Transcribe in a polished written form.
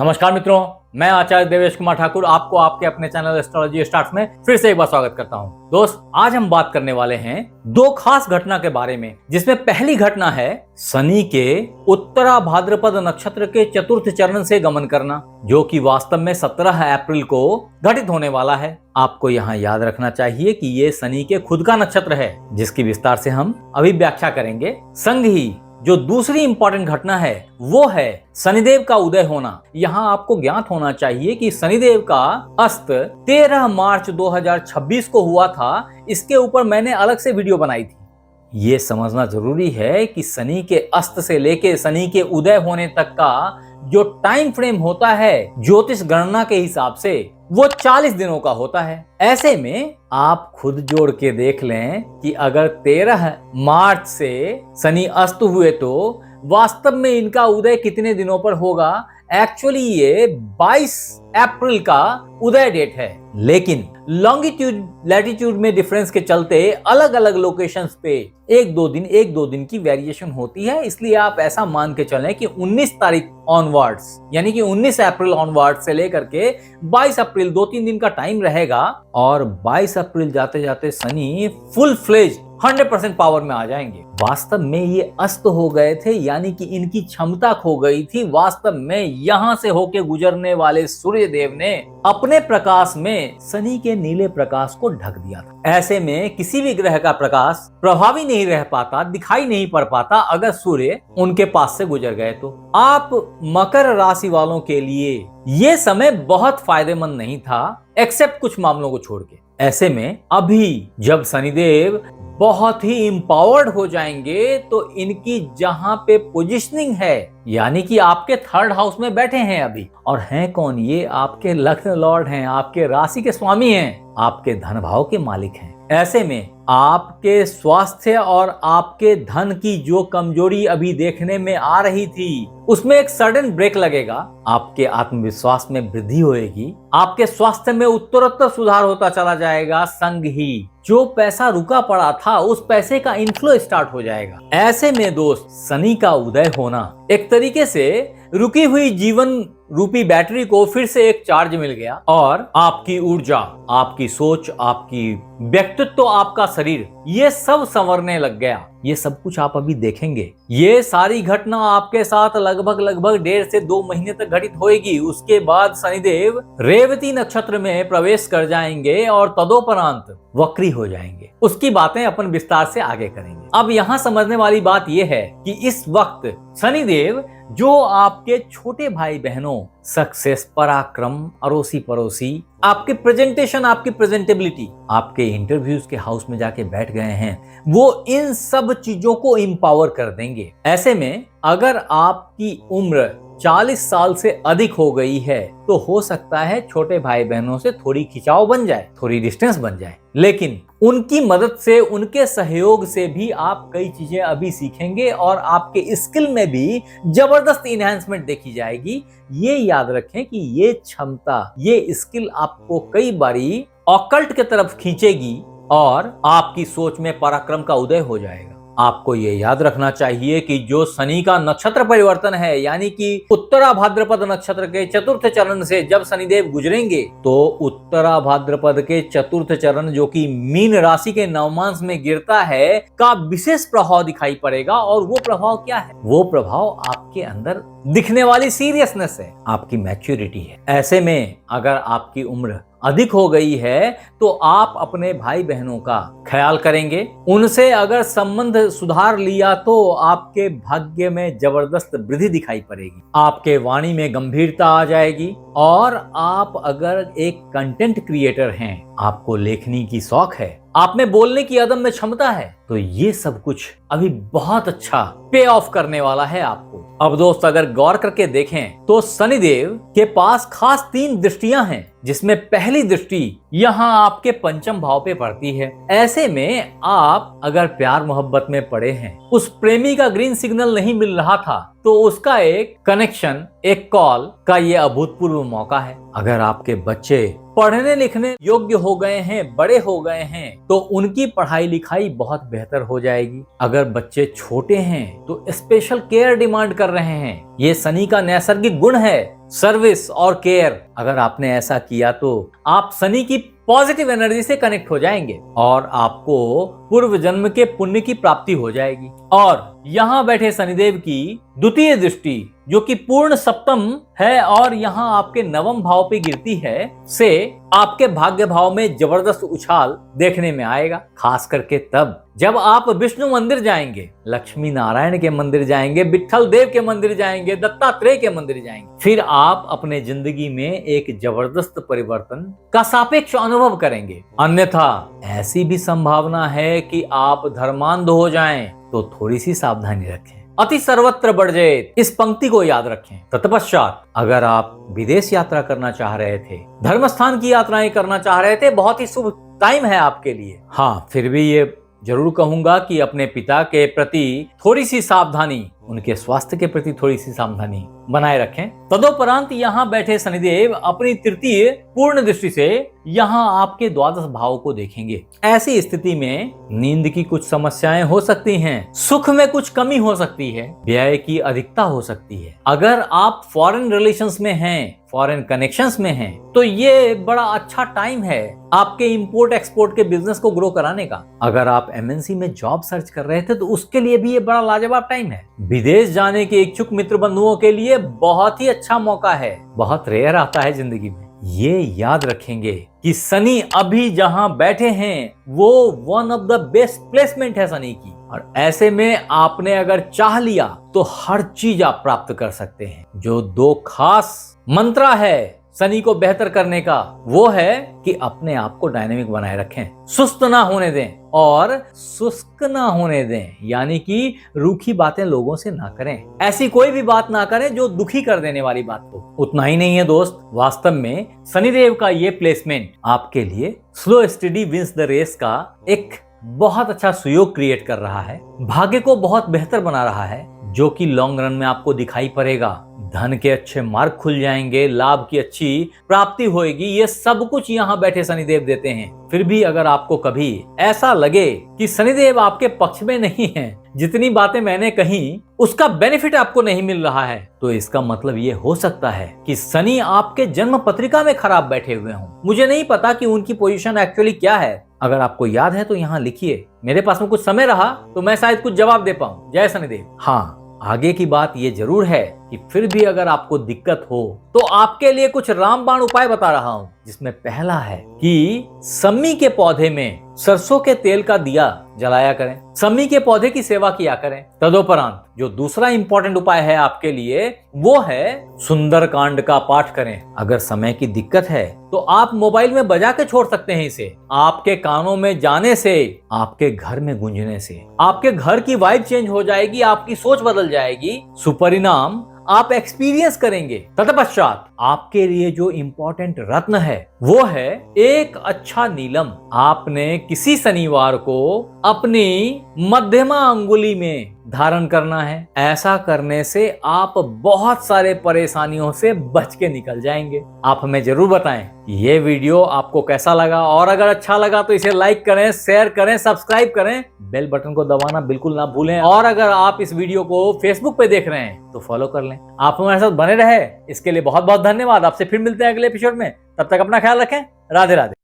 नमस्कार मित्रों, मैं आचार्य देवेश कुमार ठाकुर आपको आपके अपने चैनल एस्ट्रोलॉजी स्टार्ट्स में फिर से एक बार स्वागत करता हूं। दोस्त, आज हम बात करने वाले हैं दो खास घटना के बारे में, जिसमें पहली घटना है शनि के उत्तरा भाद्रपद नक्षत्र के चतुर्थ चरण से गमन करना, जो कि वास्तव में 17 अप्रैल को घटित होने वाला है। आपको यहाँ याद रखना चाहिए कि ये शनि के खुद का नक्षत्र है, जिसकी विस्तार से हम अभी व्याख्या करेंगे। संग ही जो दूसरी इंपॉर्टेंट घटना है वो है शनिदेव का उदय होना। यहाँ आपको ज्ञात होना चाहिए कि शनिदेव का अस्त 13 मार्च 2026 को हुआ था। इसके ऊपर मैंने अलग से वीडियो बनाई थी। ये समझना जरूरी है कि शनि के अस्त से लेके शनि के उदय होने तक का जो टाइम फ्रेम होता है ज्योतिष गणना के हिसाब से, वो 40 दिनों का होता है। ऐसे में आप खुद जोड़ के देख लें कि अगर 13 मार्च से शनि अस्त हुए तो वास्तव में इनका उदय कितने दिनों पर होगा। एक्चुअली ये 22 अप्रैल का उदय डेट है, लेकिन लॉन्गिट्यूड लैटिट्यूड में डिफरेंस के चलते अलग अलग लोकेशंस पे एक दो दिन की वेरिएशन होती है। इसलिए आप ऐसा मान के चलें कि 19 तारीख ऑनवर्ड्स, यानी कि 19 अप्रैल ऑनवर्ड्स से लेकर के 22 अप्रैल 2-3 दिन का टाइम रहेगा, और 22 अप्रैल जाते जाते शनि फुल फ्लेज 100% पावर में आ जाएंगे। वास्तव में ये अस्त हो गए थे, यानी कि इनकी क्षमता खो गई थी। वास्तव में यहां से होके गुजरने वाले सूर्य देव ने अपने प्रकाश में शनि के नीले प्रकाश को ढक दिया था। ऐसे में किसी भी ग्रह का प्रकाश प्रभावी नहीं रह पाता, दिखाई नहीं पड़ पाता अगर सूर्य उनके पास से गुजर गए तो। आप मकर राशि वालों के लिए ये समय बहुत फायदेमंद नहीं था, एक्सेप्ट कुछ मामलों को छोड़ के। ऐसे में अभी जब शनिदेव बहुत ही इंपावर्ड हो जाएंगे तो इनकी जहां पे पोजिशनिंग है, यानी कि आपके 3rd हाउस में बैठे हैं अभी, और हैं कौन? ये आपके लग्न लॉर्ड हैं, आपके राशि के स्वामी हैं, आपके धन भाव के मालिक हैं। ऐसे में आपके स्वास्थ्य और आपके धन की जो कमजोरी अभी देखने में आ रही थी, उसमें एक सडन ब्रेक लगेगा। आपके आत्मविश्वास में वृद्धि होएगी, आपके स्वास्थ्य में उत्तरोत्तर सुधार होता चला जाएगा। संग ही जो पैसा रुका पड़ा था, उस पैसे का इनफ्लो स्टार्ट हो जाएगा। ऐसे में दोस्त, शनि का उदय होना एक तरीके से रुकी हुई जीवन रूपी बैटरी को फिर से एक चार्ज मिल गया, और आपकी ऊर्जा, आपकी सोच, आपकी व्यक्तित्व, आपका शरीर, ये सब संवरने लग गया। ये सब कुछ आप अभी देखेंगे। ये सारी घटना आपके साथ लगभग 1.5 से 2 महीने तक घटित होगी। उसके बाद शनिदेव रेवती नक्षत्र में प्रवेश कर जाएंगे और तदोपरांत वक्री हो जाएंगे। उसकी बातें अपन विस्तार से आगे करेंगे। अब यहाँ समझने वाली बात यह है कि इस वक्त शनिदेव जो आपके छोटे भाई बहनों, सक्सेस, पराक्रम, अड़ोसी पड़ोसी, आपके प्रेजेंटेशन, आपकी प्रेजेंटेबिलिटी, आपके इंटरव्यूज के हाउस में जाके बैठ गए हैं, वो इन सब चीजों को एम्पावर कर देंगे। ऐसे में अगर आपकी उम्र 40 साल से अधिक हो गई है तो हो सकता है छोटे भाई बहनों से थोड़ी खिंचाव बन जाए, थोड़ी डिस्टेंस बन जाए, लेकिन उनकी मदद से, उनके सहयोग से भी आप कई चीजें अभी सीखेंगे और आपके स्किल में भी जबरदस्त इनहैंसमेंट देखी जाएगी। ये याद रखें कि ये क्षमता, ये स्किल आपको कई बारी ऑकल्ट के तरफ खींचेगी और आपकी सोच में पराक्रम का उदय हो जाएगा। आपको ये याद रखना चाहिए कि जो शनि का नक्षत्र परिवर्तन है, यानी कि उत्तरा भाद्रपद नक्षत्र के चतुर्थ चरण से जब शनिदेव गुजरेंगे, तो उत्तरा भाद्रपद के चतुर्थ चरण, जो कि मीन राशि के नवमांश में गिरता है, का विशेष प्रभाव दिखाई पड़ेगा। और वो प्रभाव क्या है? वो प्रभाव आपके अंदर दिखने वाली सीरियसनेस है, आपकी मैच्योरिटी है। ऐसे में अगर आपकी उम्र अधिक हो गई है तो आप अपने भाई बहनों का ख्याल करेंगे। उनसे अगर संबंध सुधार लिया तो आपके भाग्य में जबरदस्त वृद्धि दिखाई पड़ेगी, आपके वाणी में गंभीरता आ जाएगी। और आप अगर एक कंटेंट क्रिएटर हैं, आपको लेखनी की शौक है, आप में बोलने की अदम्य क्षमता है, तो ये सब कुछ अभी बहुत अच्छा पे ऑफ करने वाला है आपको। अब दोस्त, अगर गौर करके देखें तो शनिदेव के पास खास 3 दृष्टियां हैं, जिसमें पहली दृष्टि यहाँ आपके पंचम भाव पे पड़ती है। ऐसे में आप अगर प्यार मोहब्बत में पड़े हैं, उस प्रेमी का ग्रीन सिग्नल नहीं मिल रहा था, तो उसका एक कनेक्शन, एक कॉल का ये अभूतपूर्व मौका है। अगर आपके बच्चे पढ़ने लिखने योग्य हो गए हैं, बड़े हो गए हैं, तो उनकी पढ़ाई लिखाई बहुत बेहतर हो जाएगी। अगर बच्चे छोटे हैं तो स्पेशल केयर डिमांड कर रहे हैं, ये शनि का नैसर्गिक गुण है, सर्विस और केयर। अगर आपने ऐसा किया तो आप शनि की पॉजिटिव एनर्जी से कनेक्ट हो जाएंगे और आपको पूर्व जन्म के पुण्य की प्राप्ति हो जाएगी। और यहाँ बैठे शनिदेव की द्वितीय दृष्टि जो कि पूर्ण सप्तम है और यहाँ आपके नवम भाव पे गिरती है, से आपके भाग्य भाव में जबरदस्त उछाल देखने में आएगा। खास करके तब जब आप विष्णु मंदिर जाएंगे, लक्ष्मी नारायण के मंदिर जाएंगे, विट्ठल देव के मंदिर जाएंगे, दत्तात्रेय के मंदिर जाएंगे, फिर आप अपने जिंदगी में एक जबरदस्त परिवर्तन का सापेक्ष अनुभव करेंगे। अन्यथा ऐसी भी संभावना है कि आप धर्मांध हो जाएं, तो थोड़ी सी सावधानी रखें। अति सर्वत्र बर्जेत, इस पंक्ति को याद रखें। तत्पश्चात अगर आप विदेश यात्रा करना चाह रहे थे, धर्म स्थान की यात्राएं करना चाह रहे थे, बहुत ही शुभ टाइम है आपके लिए। हाँ, फिर भी ये जरूर कहूंगा कि अपने पिता के प्रति थोड़ी सी सावधानी, उनके स्वास्थ्य के प्रति थोड़ी सी सावधानी बनाए रखें। तदोपरांत यहाँ बैठे शनिदेव अपनी तृतीय पूर्ण दृष्टि से यहाँ आपके द्वादश भाव को देखेंगे। ऐसी स्थिति में नींद की कुछ समस्याएं हो सकती हैं, सुख में कुछ कमी हो सकती है, व्यय की अधिकता हो सकती है। अगर आप फॉरेन रिलेशंस में हैं, फॉरेन कनेक्शंस में हैं, तो ये बड़ा अच्छा टाइम है आपके इंपोर्ट एक्सपोर्ट के बिजनेस को ग्रो कराने का। अगर आप एमएनसी में जॉब सर्च कर रहे थे तो उसके लिए भी ये बड़ा लाजवाब टाइम है। विदेश जाने के इच्छुक मित्र बंधुओं के लिए बहुत ही अच्छा मौका है, बहुत रेयर आता है जिंदगी में। ये याद रखेंगे कि शनि अभी जहां बैठे हैं वो one of the best placement है शनि की, और ऐसे में आपने अगर चाह लिया तो हर चीज आप प्राप्त कर सकते हैं। जो दो खास मंत्र है शनि को बेहतर करने का, वो है कि अपने आप को डायनेमिक बनाए रखें, सुस्त ना होने दें और शुष्क ना होने दें, यानी कि रूखी बातें लोगों से ना करें। ऐसी कोई भी बात ना करें जो दुखी कर देने वाली बात हो। उतना ही नहीं है दोस्त, वास्तव में शनिदेव का ये प्लेसमेंट आपके लिए slow study wins the race का एक बहुत अच्छा सुयोग क्रिएट कर रहा है, भाग्य को बहुत बेहतर बना रहा है, जो कि लॉन्ग रन में आपको दिखाई पड़ेगा। धन के अच्छे मार्ग खुल जाएंगे, लाभ की अच्छी प्राप्ति होगी, ये सब कुछ यहाँ बैठे शनिदेव देते हैं। फिर भी अगर आपको कभी ऐसा लगे कि शनिदेव आपके पक्ष में नहीं है, जितनी बातें मैंने कही उसका बेनिफिट आपको नहीं मिल रहा है, तो इसका मतलब ये हो सकता है कि शनि आपके जन्म पत्रिका में खराब बैठे हुए हों। मुझे नहीं पता कि उनकी पोजीशन एक्चुअली क्या है। अगर आपको याद है तो यहाँ लिखिए, मेरे पास में कुछ समय रहा तो मैं शायद कुछ जवाब दे पाऊं। जय शनिदेव। हाँ, आगे की बात ये जरूर है कि फिर भी अगर आपको दिक्कत हो तो आपके लिए कुछ रामबाण उपाय बता रहा हूं, जिसमें पहला है कि सम्मी के पौधे में सरसों के तेल का दिया जलाया करें, सम्मी के पौधे की सेवा किया करें। तदोपरांत जो दूसरा इंपॉर्टेंट उपाय है आपके लिए, वो है सुंदर कांड का पाठ करें। अगर समय की दिक्कत है तो आप मोबाइल में बजा के छोड़ सकते हैं इसे। आपके कानों में जाने से, आपके घर में गूंजने से आपके घर की वाइब चेंज हो जाएगी, आपकी सोच बदल जाएगी, सुपरिणाम आप एक्सपीरियंस करेंगे। तत्पश्चात आपके लिए जो इंपॉर्टेंट रत्न है वो है एक अच्छा नीलम। आपने किसी शनिवार को अपनी मध्यमा अंगुली में धारण करना है। ऐसा करने से आप बहुत सारे परेशानियों से बच के निकल जाएंगे। आप हमें जरूर बताएं ये वीडियो आपको कैसा लगा, और अगर अच्छा लगा तो इसे लाइक करें, शेयर करें, सब्सक्राइब करें, बेल बटन को दबाना बिल्कुल ना भूलें। और अगर आप इस वीडियो को फेसबुक पे देख रहे हैं तो फॉलो कर लें। आप हमारे साथ बने रहे इसके लिए बहुत बहुत धन्यवाद। आपसे फिर मिलते हैं अगले एपिसोड में, तब तक अपना ख्याल रखें। राधे राधे।